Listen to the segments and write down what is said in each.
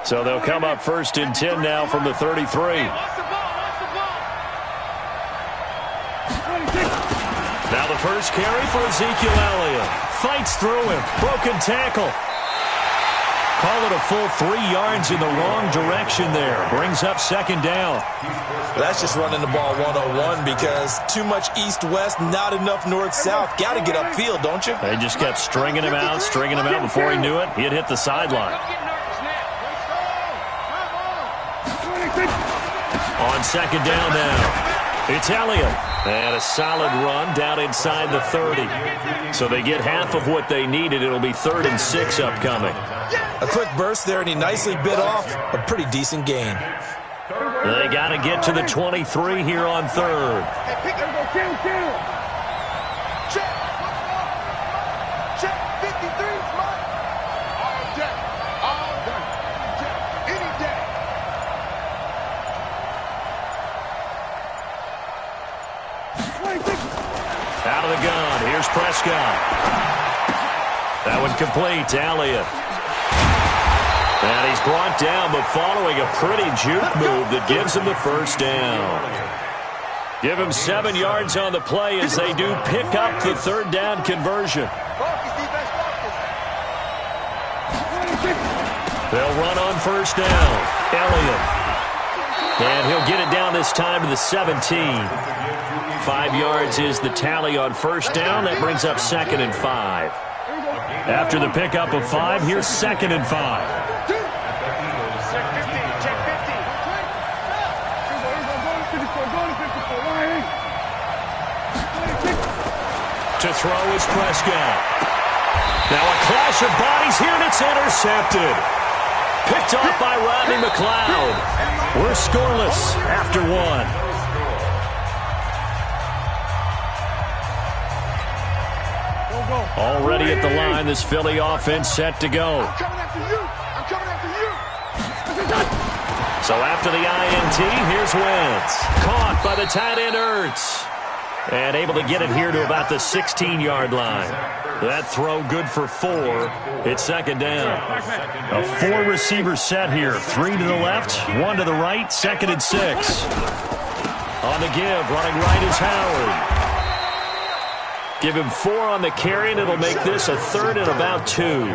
So they'll come up 1st and 10 now from the 33. Now the first carry for Ezekiel Elliott. Fights through him. Broken tackle. Call it a full 3 yards in the wrong direction there. Brings up 2nd down. That's just running the ball 101 because too much east-west, not enough north-south. Got to get upfield, don't you? They just kept stringing him out before he knew it. He'd hit the sideline. On 2nd down now, it's Elliott. And a solid run down inside the 30. So they get half of what they needed. It'll be 3rd and 6 upcoming. A quick burst there, and he nicely bit off a pretty decent gain. They got to get to the 23 here on 3rd. Check 53. All day. Any day. Out of the gun. Here's Prescott. That one complete to Elliott. And he's brought down, but following a pretty juke move that gives him the 1st down. Give him 7 yards on the play as they do pick up the 3rd down conversion. They'll run on 1st down. Elliott. And he'll get it down this time to the 17. 5 yards is the tally on 1st down. That brings up 2nd and 5. After the pickup of 5, here's 2nd and 5. To throw is Prescott. Now a clash of bodies here, and it's intercepted. Picked off by Rodney McLeod. We're scoreless after 1. Already at the line, this Philly offense set to go. I'm coming after you. So after the INT, here's Wentz. Caught by the tight end Ertz. And able to get it here to about the 16-yard line. That throw good for 4. It's 2nd down. A 4-receiver set here. 3 to the left, 1 to the right, 2nd and 6. On the give, running right is Howard. Give him 4 on the carry, and it'll make this a 3rd and about 2.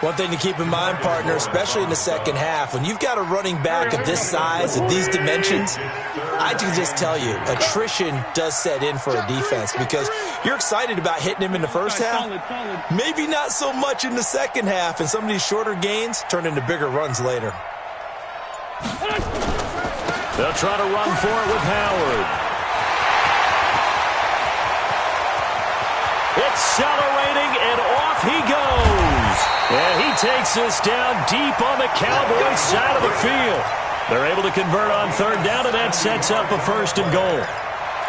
One thing to keep in mind, partner, especially in the second half, when you've got a running back of this size, of these dimensions, I can just tell you, attrition does set in for a defense because you're excited about hitting him in the first half, maybe not so much in the second half, and some of these shorter gains turn into bigger runs later. They'll try to run for it with Howard. Accelerating, and off he goes. And he takes this down deep on the Cowboys' side of the field. They're able to convert on 3rd down, and that sets up a 1st and goal.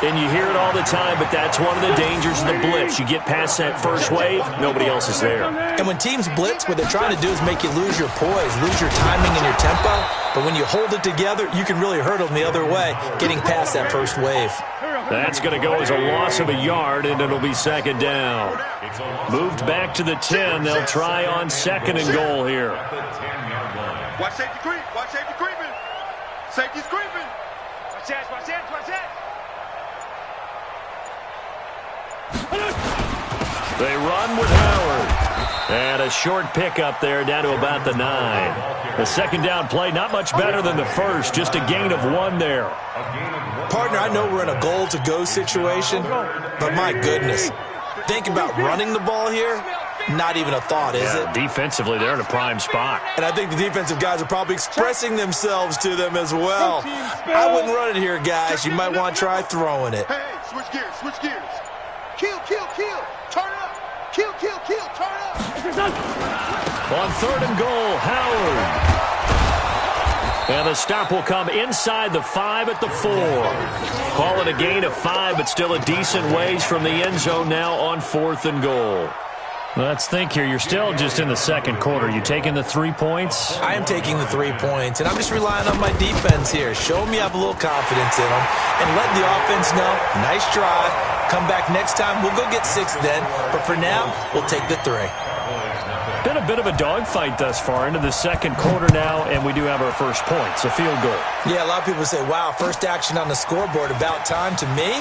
And you hear it all the time, but that's one of the dangers of the blitz. You get past that first wave, nobody else is there. And when teams blitz, what they're trying to do is make you lose your poise, lose your timing and your tempo. But when you hold it together, you can really hurt them the other way, getting past that first wave. That's going to go as a loss of a yard, and it'll be 2nd down. Moved back to the 10. They'll try on 2nd and goal here. Watch safety creep. Watch safety creeping. Safety's creeping. Watch that. Watch that. Watch that. They run with Howard. And a short pickup there down to about the 9. The 2nd down play, not much better than the first, just a gain of 1 there. Partner, I know we're in a goal-to-go situation, but my goodness, think about running the ball here. Not even a thought, is it? Defensively, they're in a prime spot. And I think the defensive guys are probably expressing themselves to them as well. I wouldn't run it here, guys. You might want to try throwing it. Hey, switch gears, switch gears. Kill, kill, kill. Turn it up. Kill, kill, kill. Turn it up. On 3rd and goal, Howard. And the stop will come inside the 5 at the 4. Call it a gain of 5, but still a decent ways from the end zone now on 4th and goal. Let's think here. You're still just in the second quarter. You taking the 3 points? I am taking the 3 points, and I'm just relying on my defense here. Show me I have a little confidence in them, and let the offense know, nice drive. Come back next time. We'll go get 6 then, but for now, we'll take the 3. Been a bit of a dogfight thus far into the second quarter now, and we do have our first points, a field goal. Yeah, a lot of people say, wow, first action on the scoreboard, about time. To me,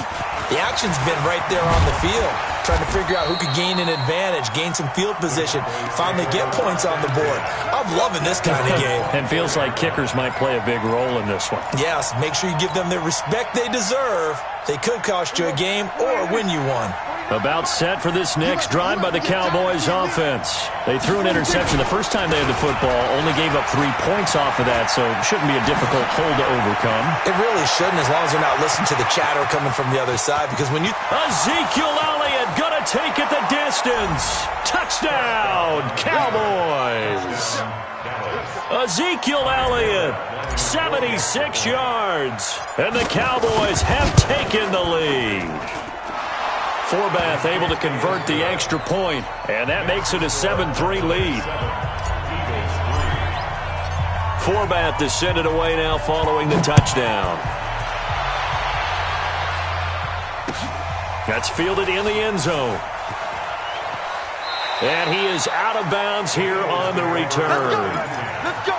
the action's been right there on the field, trying to figure out who could gain an advantage, gain some field position, finally get points on the board. I'm loving this kind of game. And feels like kickers might play a big role in this one. Yes, make sure you give them the respect they deserve. They could cost you a game or win you one. About set for this next drive by the Cowboys offense. They threw an interception the first time they had the football, only gave up 3 points off of that, so it shouldn't be a difficult hole to overcome. It really shouldn't, as long as they're not listening to the chatter coming from the other side, because when you... Ezekiel Elliott gonna take it the distance. Touchdown, Cowboys. Ezekiel Elliott, 76 yards, and the Cowboys have taken the lead. Forbath able to convert the extra point, and that makes it a 7-3 lead. Forbath to send it away now following the touchdown. That's fielded in the end zone. And he is out of bounds here on the return. Let's go.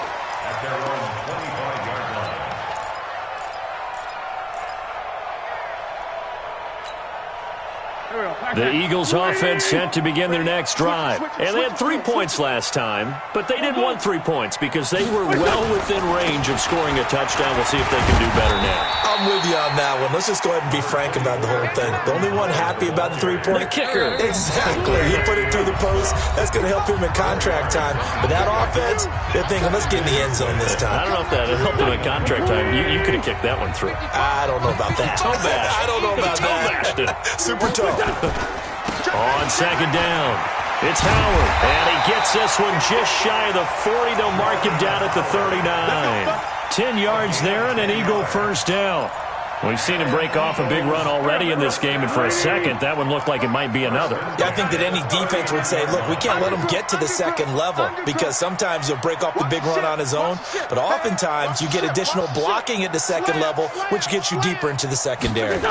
The Eagles offense set to begin their next drive. And they had 3 points last time, but they didn't want 3 points because they were well within range of scoring a touchdown. We'll see if they can do better now. I'm with you on that one. Let's just go ahead and be frank about the whole thing. The only one happy about the 3-point... The kicker. Exactly. He put it through the post. That's going to help him in contract time. But that offense, they're thinking, let's get in the end zone this time. I don't know if that helped him in contract time. You could have kicked that one through. I don't know about that. Toe bash. I don't know about that. Super toe. On second down, it's Howard, and he gets this one just shy of the 40. They'll mark him down at the 39. 10 yards there and an Eagle first down. We've seen him break off a big run already in this game, and for a second, that one looked like it might be another. Yeah, I think that any defense would say, look, we can't let him get to the second level, because sometimes he'll break off the big run on his own, but oftentimes you get additional blocking at the second level, which gets you deeper into the secondary.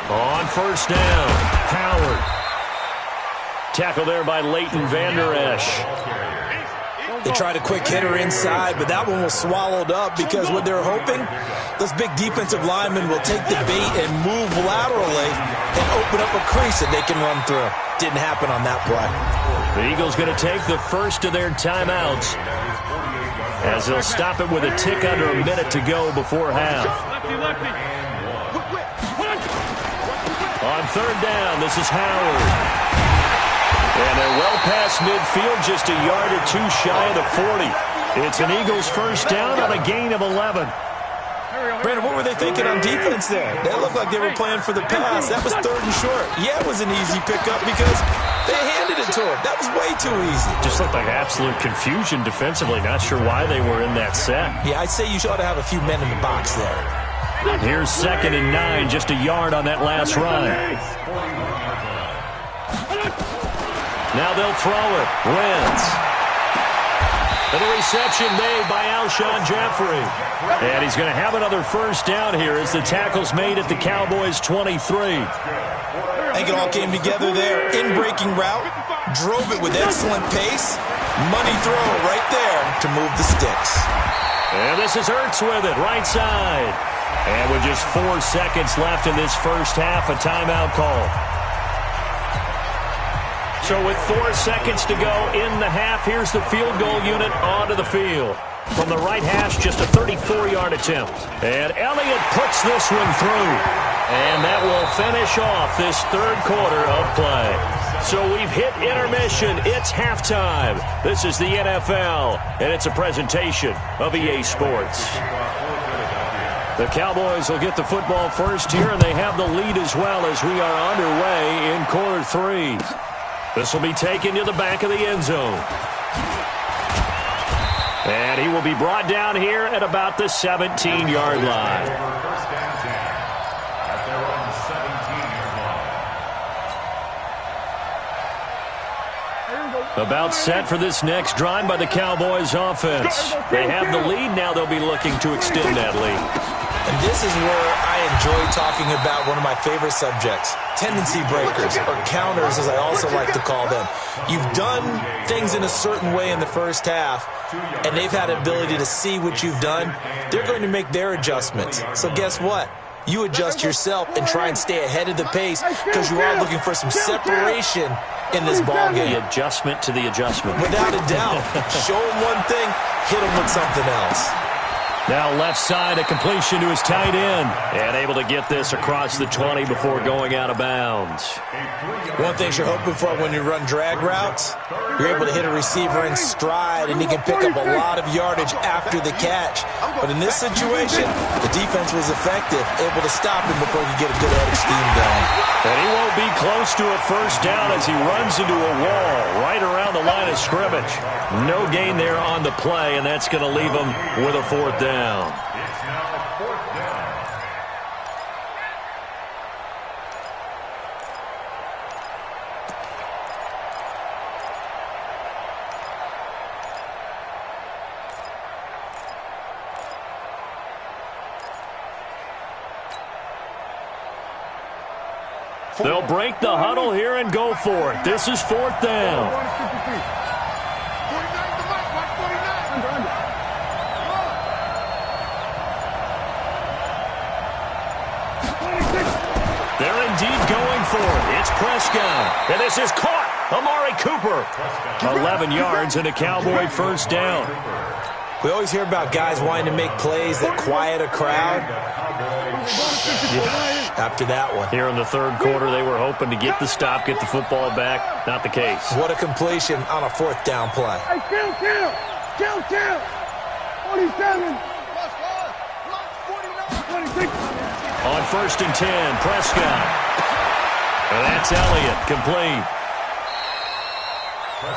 On first down, Howard. Tackle there by Leighton Vander Esch. They tried a quick hitter inside, but that one was swallowed up because what they're hoping, those big defensive linemen will take the bait and move laterally and open up a crease that they can run through. Didn't happen on that play. The Eagles going to take the first of their timeouts as they'll stop it with a tick under a minute to go before half. On third down, this is Howard. And they're well past midfield, just a yard or two shy of the 40. It's an Eagles first down on a gain of 11. Brandon, what were they thinking on defense there? That looked like they were playing for the pass. That was third and short. Yeah, it was an easy pickup because they handed it to him. That was way too easy. Just looked like absolute confusion defensively. Not sure why they were in that set. Yeah, I'd say you ought to have a few men in the box there. Here's 2nd and 9, just a yard on that last run. Now they'll throw it. Wentz. And the reception made by Alshon Jeffrey. And he's going to have another first down here as the tackle's made at the Cowboys' 23. I think it all came together there. In-breaking route. Drove it with excellent pace. Money throw right there to move the sticks. And this is Ertz with it, right side. And with just 4 seconds left in this first half, a timeout call. So with 4 seconds to go in the half, here's the field goal unit onto the field. From the right hash, just a 34-yard attempt. And Elliott puts this one through. And that will finish off this third quarter of play. So we've hit intermission. It's halftime. This is the NFL, and it's a presentation of EA Sports. The Cowboys will get the football first here, and they have the lead as well as we are underway in quarter 3. This will be taken to the back of the end zone. And he will be brought down here at about the 17-yard line. About set for this next drive by the Cowboys offense. They have the lead. Now they'll be looking to extend that lead. And this is where I enjoy talking about one of my favorite subjects, tendency breakers, or counters as I also like to call them. You've done things in a certain way in the first half, and they've had the ability to see what you've done. They're going to make their adjustments. So guess what? You adjust yourself and try and stay ahead of the pace because you are looking for some separation in this ballgame. The adjustment to the adjustment. Without a doubt. Show them one thing, hit them with something else. Now left side, a completion to his tight end. And able to get this across the 20 before going out of bounds. One thing you're hoping for when you run drag routes, you're able to hit a receiver in stride, and he can pick up a lot of yardage after the catch. But in this situation, the defense was effective, able to stop him before he could get a good head of steam going. And he won't be close to a first down as he runs into a wall right around the line of scrimmage. No gain there on the play, and that's going to leave him with a fourth down. They'll break the huddle here and go for it. This is fourth down. They're indeed going for it. It's Prescott. And this is caught. Amari Cooper. 11 yards and a Cowboy first down. We always hear about guys wanting to make plays that quiet a crowd. After that one. Here in the third quarter, they were hoping to get the stop, get the football back. Not the case. What a completion on a fourth down play. Hey, kill. 47. 26. On first and 10, Prescott. And that's Elliott, complete.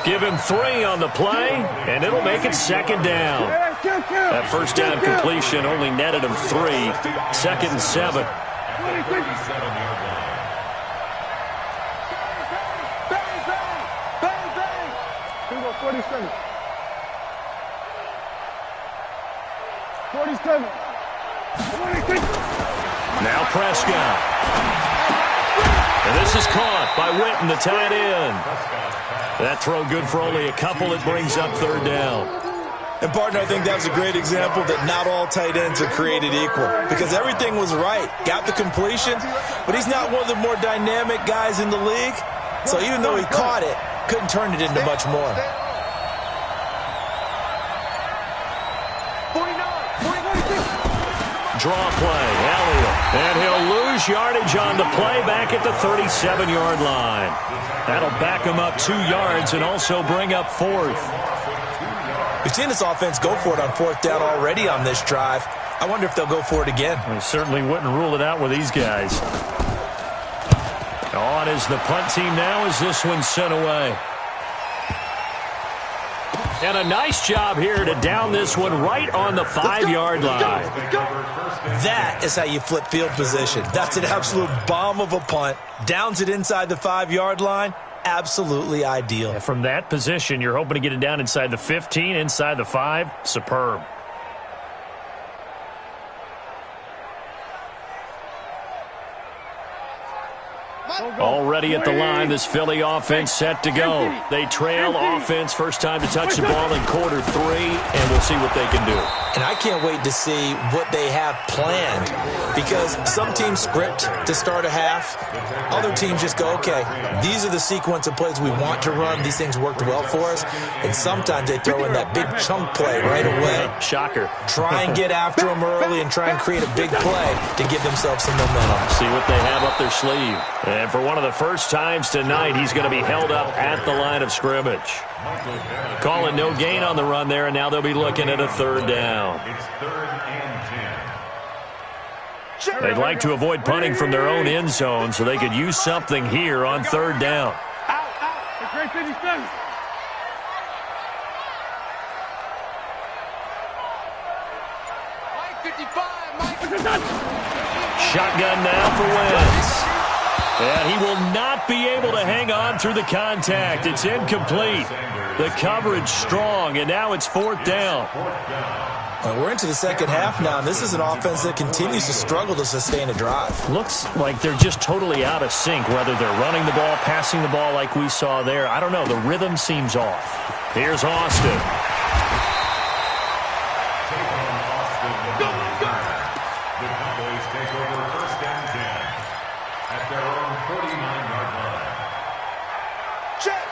Give him 3 on the play, and it'll make it second down. That first down completion only netted him 3. Second and 7. 47. Now Prescott. And this is caught by Witten, the tight end. That throw good for only a couple. It brings up third down. And, partner, I think that was a great example that not all tight ends are created equal because everything was right. Got the completion, but he's not one of the more dynamic guys in the league. So even though he caught it, couldn't turn it into much more. Draw play, Elliott. And he'll lose yardage on the play back at the 37-yard line. That'll back him up 2 yards and also bring up fourth. We've seen this offense go for it on fourth down already on this drive. I wonder if they'll go for it again. We certainly wouldn't rule it out with these guys. On is the punt team now as this one's sent away. And a nice job here to down this one right on the 5-yard line. That is how you flip field position. That's an absolute bomb of a punt. Downs it inside the 5-yard line. Absolutely ideal. Yeah, from that position, you're hoping to get it down inside the 15, inside the 5. Superb. Already at the line, this Philly offense set to go. They trail offense, first time to touch the ball in quarter 3, and we'll see what they can do. And I can't wait to see what they have planned because some teams script to start a half. Other teams just go, okay, these are the sequence of plays we want to run. These things worked well for us. And sometimes they throw in that big chunk play right away. Shocker. Try and get after them early and try and create a big play to give themselves some momentum. See what they have up their sleeve. And for one of the first times tonight, he's going to be held up at the line of scrimmage. Call it no gain on the run there, and now they'll be looking at a third down. They'd like to avoid punting from their own end zone so they could use something here on third down. Shotgun now for Wentz. And he will not be able to hang on through the contact. It's incomplete. The coverage strong, and now it's 4th down. Well, we're into the second half now, and this is an offense that continues to struggle to sustain a drive. Looks like they're just totally out of sync, whether they're running the ball, passing the ball like we saw there. I don't know. The rhythm seems off. Here's Austin.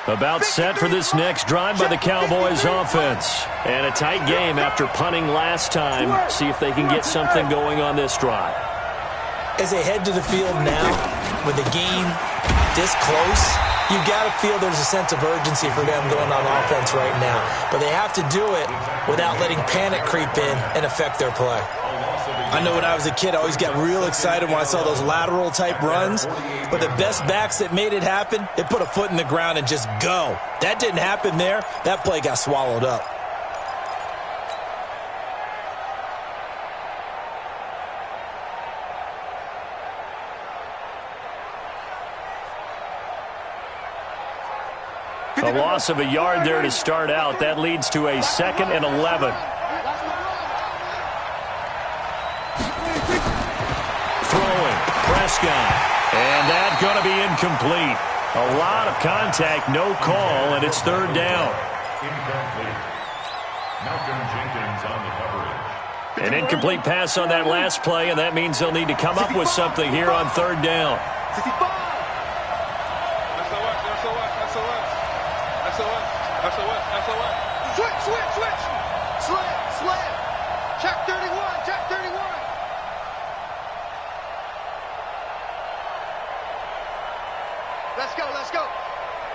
About set for this next drive by the Cowboys offense. And a tight game after punting last time. See if they can get something going on this drive. As they head to the field now, with the game this close, you got to feel there's a sense of urgency for them going on offense right now. But they have to do it without letting panic creep in and affect their play. I know when I was a kid, I always got real excited when I saw those lateral-type runs. But the best backs that made it happen, they put a foot in the ground and just go. That didn't happen there. That play got swallowed up. A loss of a yard there to start out. That leads to a 2nd and 11. Throwing, Prescott. And that's going to be incomplete. A lot of contact, no call, and it's 3rd down. Incomplete. Malcolm Jenkins on the coverage. An incomplete pass on that last play, and that means they'll need to come up with something here on 3rd down. Slant. Check 31. Let's go.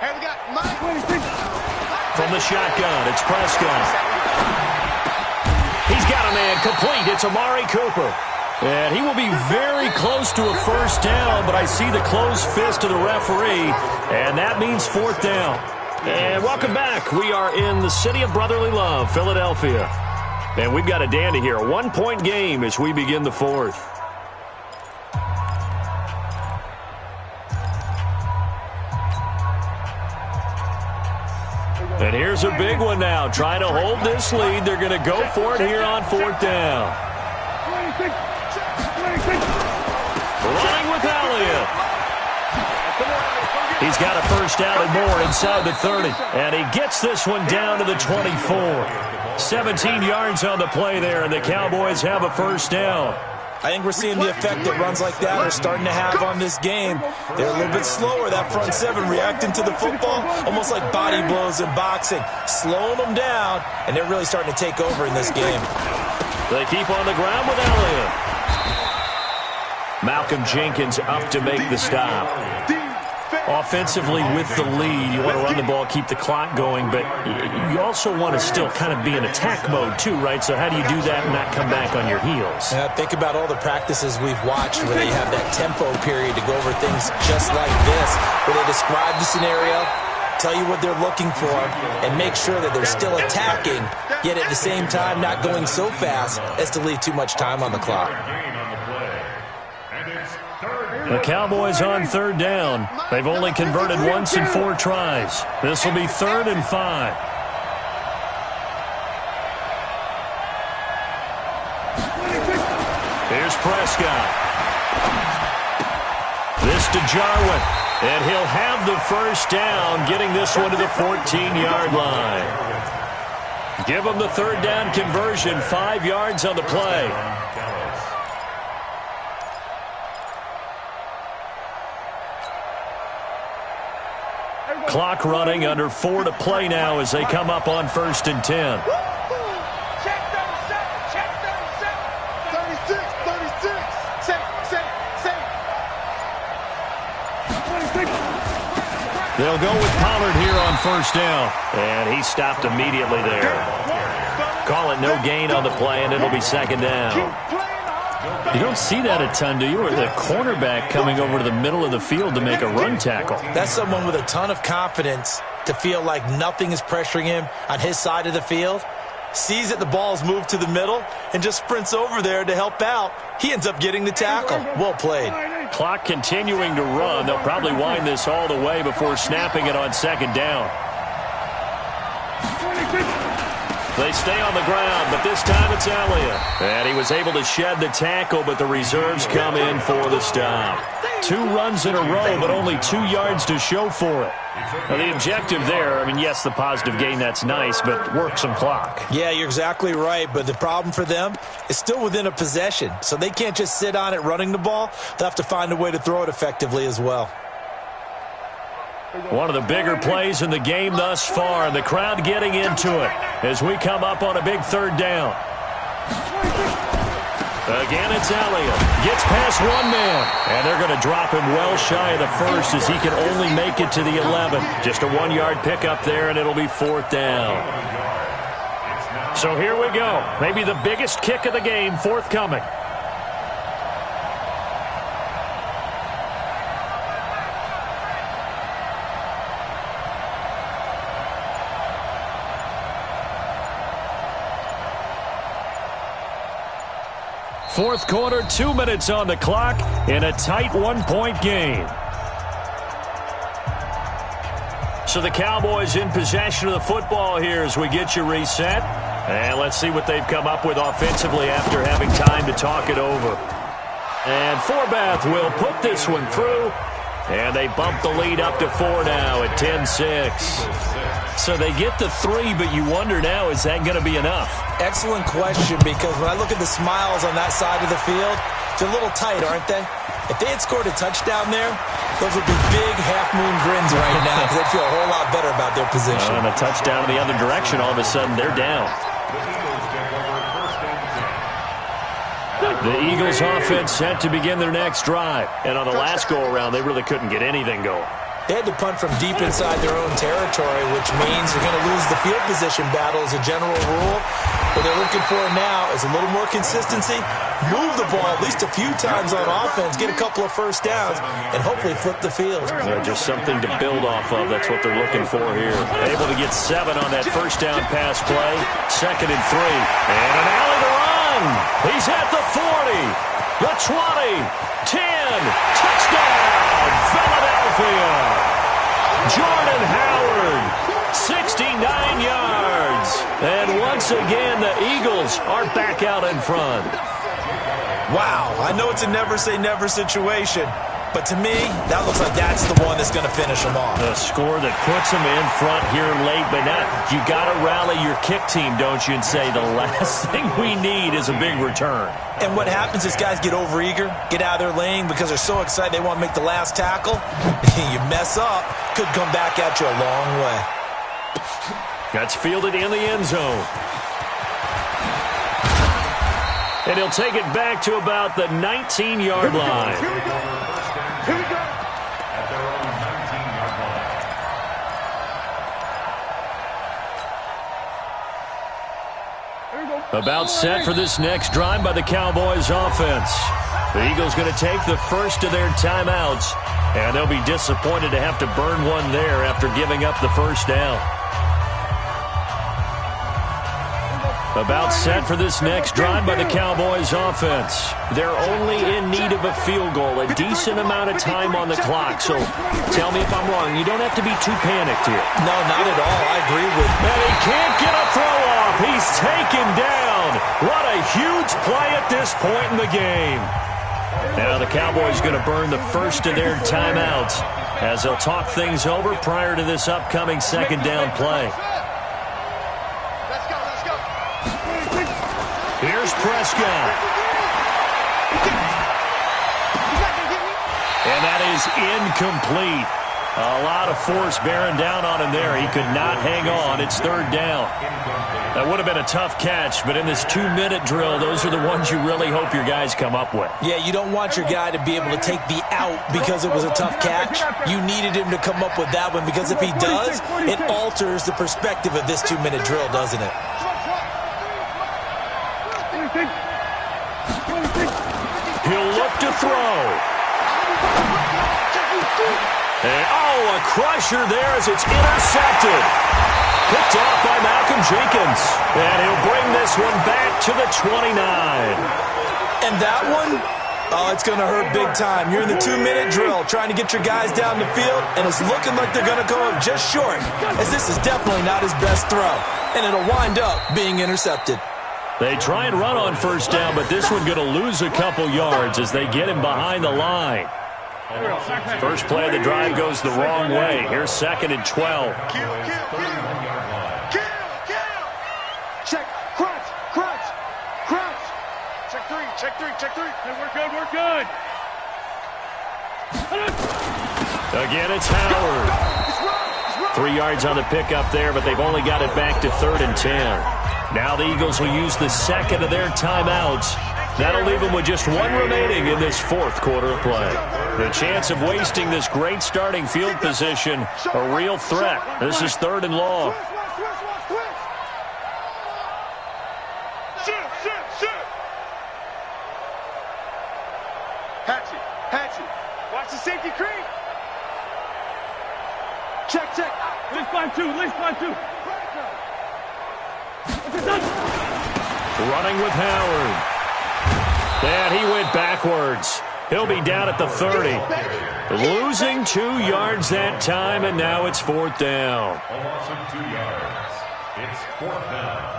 Here we got Mike. From the shotgun, it's Prescott. He's got a man complete. It's Amari Cooper. And he will be very close to a 1st down, but I see the closed fist of the referee, and that means 4th down. And welcome back. We are in the city of brotherly love, Philadelphia. And we've got a dandy here, a 1-point game as we begin the 4th. And here's a big one now. Trying to hold this lead. They're going to go for it here on 4th down. Running with Elliott. He's got a 1st down and more inside the 30. And he gets this one down to the 24. 17 yards on the play there, and the Cowboys have a 1st down. I think we're seeing the effect that runs like that are starting to have on this game. They're a little bit slower, that front 7, reacting to the football, almost like body blows in boxing, slowing them down, and they're really starting to take over in this game. They keep on the ground with Elliott. Malcolm Jenkins up to make the stop. Offensively with the lead, you want to run the ball, keep the clock going, but you also want to still kind of be in attack mode too, right? So how do you do that and not come back on your heels? Think about all the practices we've watched where they have that tempo period to go over things just like this, where they describe the scenario, tell you what they're looking for, and make sure that they're still attacking, yet at the same time not going so fast as to leave too much time on the clock. The Cowboys on 3rd down. They've only converted once in 4 tries. This will be 3rd and 5. Here's Prescott. This to Jarwin. And he'll have the 1st down, getting this one to the 14-yard line. Give him the 3rd down conversion, 5 yards on the play. Clock running, under 4 to play now as they come up on 1st and 10. Check 37. Check 37. 36. Safe. They'll go with Pollard here on 1st down. And he stopped immediately there. Call it no gain on the play, and it'll be 2nd down. You don't see that a ton, do you? Or the cornerback coming over to the middle of the field to make a run tackle. That's someone with a ton of confidence to feel like nothing is pressuring him on his side of the field. Sees that the ball's moved to the middle and just sprints over there to help out. He ends up getting the tackle. Well played. Clock continuing to run. They'll probably wind this all the way before snapping it on second down. They stay on the ground, but this time it's Elliott. And he was able to shed the tackle, but the reserves come in for the stop. 2 runs in a row, but only 2 yards to show for it. Now, the objective there, I mean, yes, the positive gain, that's nice, but work some clock. Yeah, you're exactly right, but the problem for them is still within a possession, so they can't just sit on it running the ball. They'll have to find a way to throw it effectively as well. One of the bigger plays in the game thus far, and the crowd getting into it as we come up on a big 3rd down. Again, it's Elliott. Gets past 1 man, and they're going to drop him well shy of the first as he can only make it to the 11. Just a 1-yard pickup there, and it'll be 4th down. So here we go. Maybe the biggest kick of the game forthcoming. Fourth quarter, 2 minutes on the clock in a tight 1-point game. So the Cowboys in possession of the football here as we get you reset. And let's see what they've come up with offensively after having time to talk it over. And Forbath will put this one through. And they bump the lead up to 4 now at 10-6. So they get the 3, but you wonder now, is that going to be enough? Excellent question, because when I look at the smiles on that side of the field, they're a little tight, aren't they? If they had scored a touchdown there, those would be big half-moon grins right now because they'd feel a whole lot better about their position. And a touchdown in the other direction, all of a sudden they're down. The Eagles offense set to begin their next drive. And on the last go-around, they really couldn't get anything going. They had to punt from deep inside their own territory, which means they're going to lose the field position battle as a general rule. What they're looking for now is a little more consistency, move the ball at least a few times on offense, get a couple of first downs, and hopefully flip the field. Just something to build off of. That's what they're looking for here. Able to get 7 on that first down pass play. 2nd and 3. And an alley to run. He's at the 40, the 20, 10. Touchdown, Philadelphia. Jordan Howard, 69 yards. And once again, the Eagles are back out in front. Wow, I know it's a never-say-never situation, but to me, that looks like that's the one that's going to finish them off. The score that puts them in front here late, but now you got to rally your kick team, don't you, and say the last thing we need is a big return. And what happens is guys get overeager, get out of their lane because they're so excited they want to make the last tackle. You mess up, could come back at you a long way. That's fielded in the end zone. And he'll take it back to about the 19-yard line. Here we go. Here we go. At their own 19-yard line. About set for this next drive by the Cowboys offense. The Eagles going to take the first of their timeouts, and they'll be disappointed to have to burn one there after giving up the first down. About set for this next drive by the Cowboys offense. They're only in need of a field goal, a decent amount of time on the clock. So tell me if I'm wrong. You don't have to be too panicked here. No, not at all. I agree with you. And he can't get a throw off. He's taken down. What a huge play at this point in the game. Now the Cowboys going to burn the first of their timeouts as they'll talk things over prior to this upcoming second down play. Here's Prescott. And that is incomplete. A lot of force bearing down on him there. He could not hang on. It's 3rd down. That would have been a tough catch, but in this 2-minute drill, those are the ones you really hope your guys come up with. Yeah, you don't want your guy to be able to take the out because it was a tough catch. You needed him to come up with that one because if he does, it alters the perspective of this 2-minute drill, doesn't it? He'll look to throw. And, a crusher there as it's intercepted. Picked off by Malcolm Jenkins. And he'll bring this one back to the 29. And that one Oh, it's going to hurt big time. You're in the 2-minute drill trying to get your guys down the field, and it's looking like they're going to go up just short, as this is definitely not his best throw, and it'll wind up being intercepted. They try and run on first down, but this one going to lose a couple yards as they get him behind the line. First play of the drive goes the wrong way. Here's 2nd and 12. Kill. Check, crunch. Check three. Hey, we're good. Again, it's Howard. 3 yards on the pickup there, but they've only got it back to 3rd and 10. Now the Eagles will use the second of their timeouts. That'll leave them with just one remaining in this 4th quarter of play. The chance of wasting this great starting field position, a real threat. This is 3rd and long. Hatchet. Watch the safety creep. Check. At least find two. Running with Howard. And he went backwards. He'll be down at the 30. Losing 2 yards that time, and now it's 4th down. A loss of 2 yards. It's 4th down.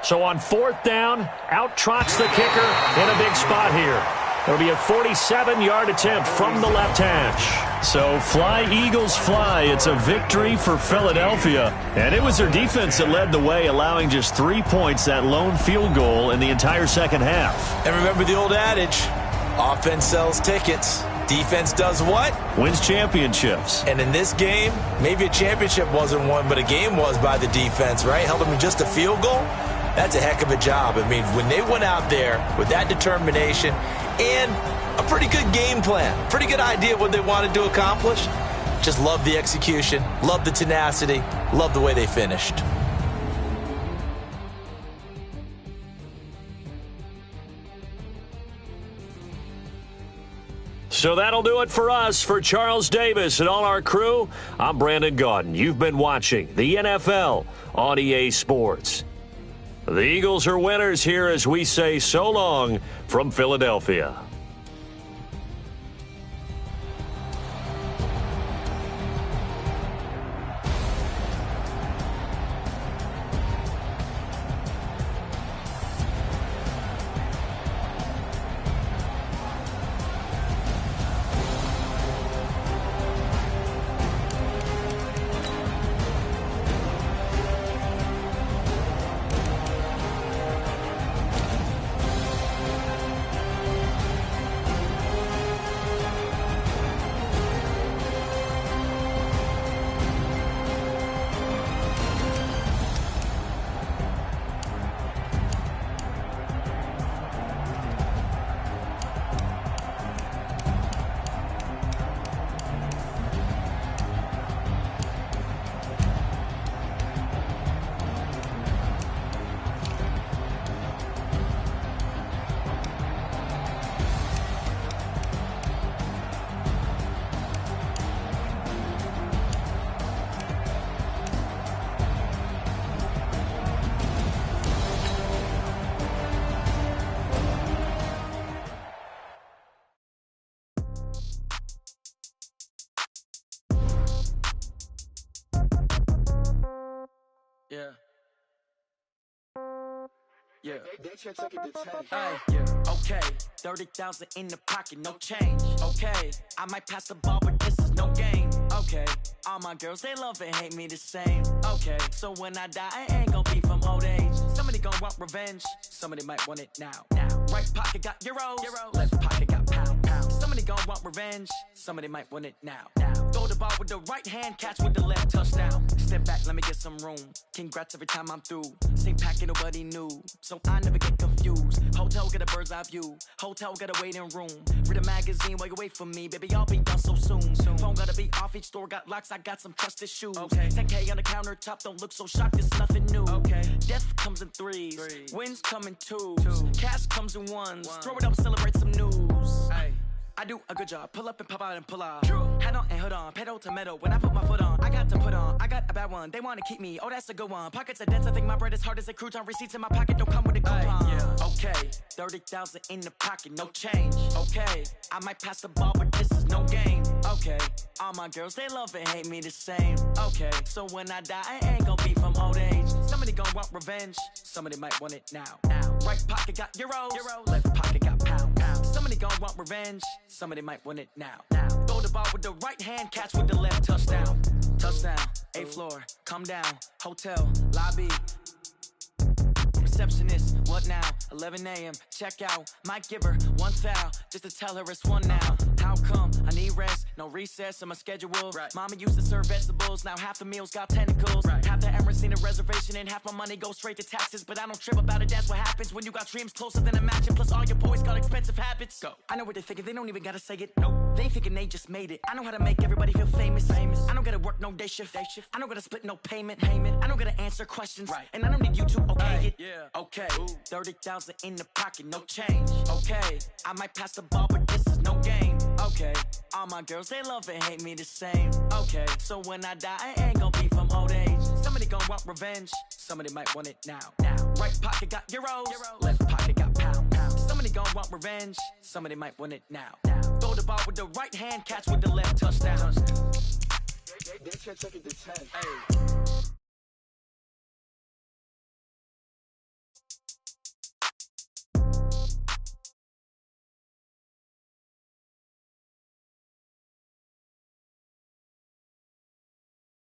So on 4th down, out trots the kicker in a big spot here. It'll be a 47-yard attempt from the left hash. So fly, Eagles, fly. It's a victory for Philadelphia. And it was their defense that led the way, allowing just 3 points, that lone field goal in the entire second half. And remember the old adage, offense sells tickets. Defense does what? Wins championships. And in this game, maybe a championship wasn't won, but a game was by the defense, right? Held them to just a field goal. That's a heck of a job. I mean, when they went out there with that determination and a pretty good game plan, pretty good idea of what they wanted to accomplish, just love the execution, love the tenacity, love the way they finished. So that'll do it for us. For Charles Davis and all our crew, I'm Brandon Gaudin. You've been watching the NFL on EA Sports. The Eagles are winners here as we say so long from Philadelphia. Yeah. Okay. 30,000 in the pocket, no change. Okay. I might pass the ball, but this is no game. Okay. All my girls, they love and hate me the same. Okay. So when I die, I ain't gonna be from old age. Somebody gon' want revenge. Somebody might want it now. Right pocket got euros. Left pocket got pound. Somebody gon' want revenge. Somebody might want it now. Throw the ball with the right hand, catch with the left, touchdown. Step back, let me get some room. Congrats every time I'm through. Same packet, nobody knew, so I never get confused. Hotel get a bird's eye view. Hotel got a waiting room. Read a magazine while you wait for me, baby. I'll be done so soon. Phone gotta be off. Each store got locks. I got some trusted shoes. 10K on the countertop. Don't look so shocked. It's nothing new. Death comes in threes. Wins come in twos. Cash comes in ones. Throw it up, celebrate some news. I do a good job. Pull up and pop out and pull out. Head on and hood on. Pedal to metal. When I put my foot on, I got to put on. I got a bad one, they wanna keep me. Oh, that's a good one. Pockets are dense, I think my bread is hard as a crouton. Receipts in my pocket don't come with a coupon. Okay, 30,000 in the pocket, no change. Okay, I might pass the ball, but this is no game. Okay, all my girls, they love and hate me the same. Okay, so when I die, I ain't gonna be from old age. Somebody gon' want revenge, somebody might want it now. Right pocket got euros, left pocket got pound. Somebody gon' want revenge, somebody might want it now. Throw the ball with the right hand, catch with the left, touchdown. Touchdown, 8th floor, come down, hotel, lobby. Receptionist, what now? 11 a.m., check out. Might give her one foul, just to tell her it's one now. How come? I need rest, no recess in my schedule. Right. Mama used to serve vegetables, now half the meals got tentacles. Right. Half the errands need a reservation and half my money goes straight to taxes. But I don't trip about it, that's what happens when you got dreams closer than a match. And plus all your boys got expensive habits. Go. I know what they're thinking, they don't even gotta say it. Nope. They thinking they just made it. I know how to make everybody feel famous. I don't gotta work no day shift. I don't gotta split no payment. I don't gotta answer questions. Right. And I don't need you to okay it. Yeah. Okay, 30,000 in the pocket, no change. Okay, I might pass the ball, but this is no game. Okay, all my girls, they love and hate me the same. Okay, so when I die, I ain't gonna be from old age. Somebody gon' want revenge, somebody might want it now. Right pocket got euros, left pocket got pound. Somebody gon' want revenge, somebody might want it now. Throw the ball with the right hand, catch with the left, touchdown. They check it to 10.